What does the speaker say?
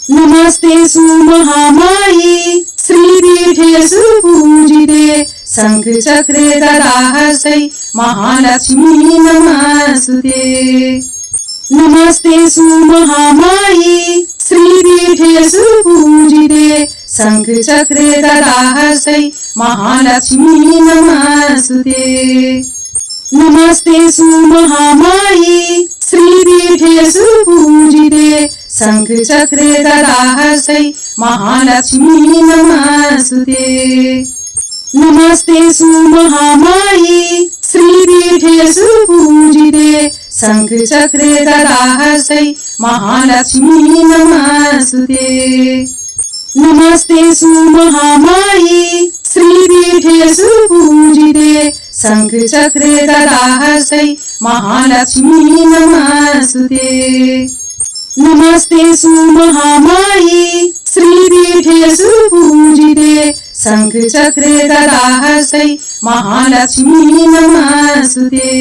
नमस्ते सुमहामायी श्रीपीठे सुपूजिते शङ्खचक्रे गदाहस्तै महालक्ष्मी नमस्तुते। नमस्ते सुमहामायी श्रीपीठे सुपूजिते शङ्खचक्रे गदाहस्तै महालक्ष्मी नमस्तुते। नमस्ते सुमहामायी श्रीपीठे सुपूजिते शङ्खचक्रे गदाहस्तै महालक्ष्मी नमस्तुते। नमस्ते सुमहामायी श्रीपीठे सुपूजिते शङ्खचक्रे गदाहस्तै महालक्ष्मी नमस्तुते। नमस्ते सुमहामायी श्रीपीठे सुपूजिते शङ्खचक्रे गदाहस्तै महालक्ष्मी नमस्तुते। नमस्ते सुमहामायी श्रीपीठे सुपूजिते शङ्खचक्रे गदाहस्तै महालक्ष्मी नमस्तुते।